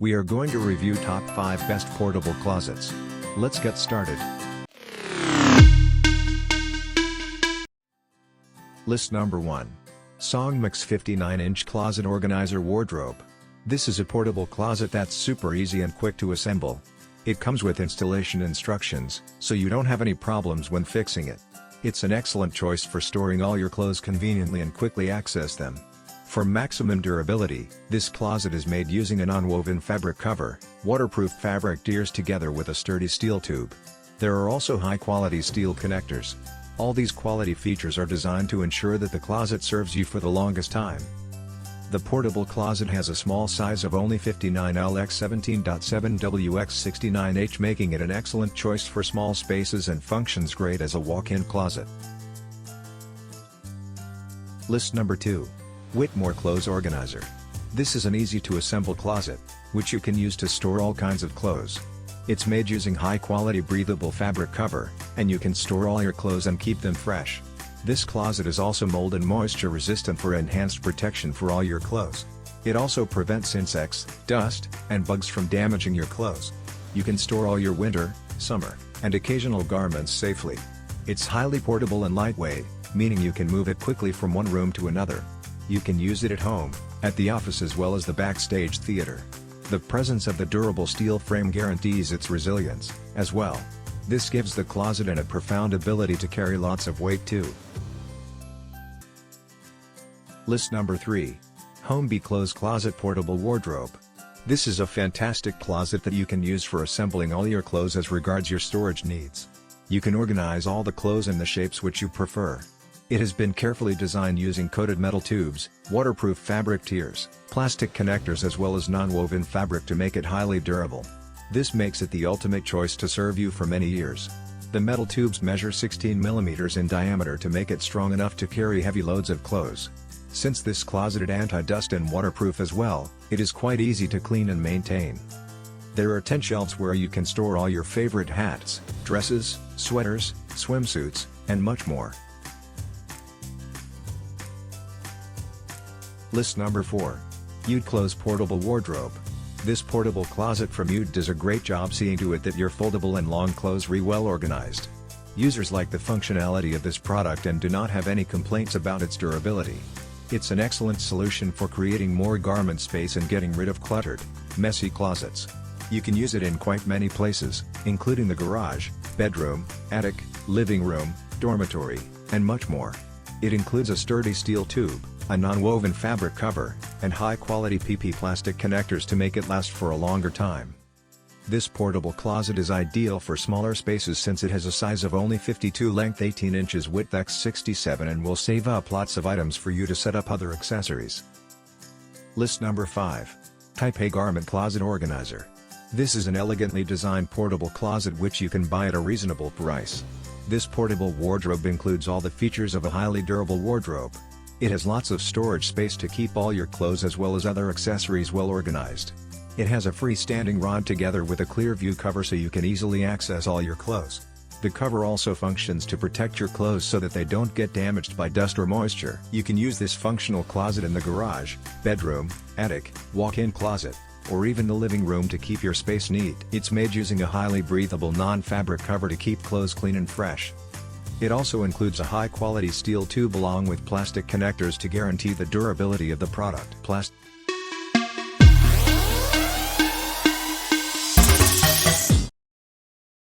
We are going to review top 5 best portable closets. Let's get started. List number 1. Songmix 59-inch Closet Organizer Wardrobe. This is a portable closet that's super easy and quick to assemble. It comes with installation instructions, so you don't have any problems when fixing it. It's an excellent choice for storing all your clothes conveniently and quickly access them. For maximum durability, this closet is made using a non-woven fabric cover, waterproof fabric tiers together with a sturdy steel tube. There are also high-quality steel connectors. All these quality features are designed to ensure that the closet serves you for the longest time. The portable closet has a small size of only 59L x 17.7W x 69H, making it an excellent choice for small spaces and functions great as a walk-in closet. List number 2. Whitmore Clothes Organizer. This is an easy-to-assemble closet, which you can use to store all kinds of clothes. It's made using high-quality breathable fabric cover, and you can store all your clothes and keep them fresh. This closet is also mold and moisture resistant for enhanced protection for all your clothes. It also prevents insects, dust, and bugs from damaging your clothes. You can store all your winter, summer, and occasional garments safely. It's highly portable and lightweight, meaning you can move it quickly from one room to another. You can use it at home, at the office as well as the backstage theater. The presence of the durable steel frame guarantees its resilience, as well. This gives the closet a profound ability to carry lots of weight too. List number 3. Homebee Clothes Closet Portable Wardrobe. This is a fantastic closet that you can use for assembling all your clothes as regards your storage needs. You can organize all the clothes in the shapes which you prefer. It has been carefully designed using coated metal tubes, waterproof fabric tiers, plastic connectors as well as non-woven fabric to make it highly durable. This makes it the ultimate choice to serve you for many years. The metal tubes measure 16 mm in diameter to make it strong enough to carry heavy loads of clothes. Since this closet is anti-dust and waterproof as well, it is quite easy to clean and maintain. There are 10 shelves where you can store all your favorite hats, dresses, sweaters, swimsuits, and much more. List number 4. Ude Clothes Portable Wardrobe. This portable closet from Ude does a great job seeing to it that your foldable and long clothes are well organized. Users like the functionality of this product and do not have any complaints about its durability. It's an excellent solution for creating more garment space and getting rid of cluttered, messy closets. You can use it in quite many places, including the garage, bedroom, attic, living room, dormitory, and much more. It includes a sturdy steel tube, a non-woven fabric cover, and high-quality PP plastic connectors to make it last for a longer time. This portable closet is ideal for smaller spaces since it has a size of only 52 length 18 inches width x 67 and will save up lots of items for you to set up other accessories. List number 5. Taipei Garment Closet Organizer. This is an elegantly designed portable closet which you can buy at a reasonable price. This portable wardrobe includes all the features of a highly durable wardrobe. It has lots of storage space to keep all your clothes as well as other accessories well organized. It has a freestanding rod together with a clear view cover so you can easily access all your clothes. The cover also functions to protect your clothes so that they don't get damaged by dust or moisture. You can use this functional closet in the garage, bedroom, attic, walk-in closet, or even the living room to keep your space neat. It's made using a highly breathable non-fabric cover to keep clothes clean and fresh. It also includes a high-quality steel tube along with plastic connectors to guarantee the durability of the product.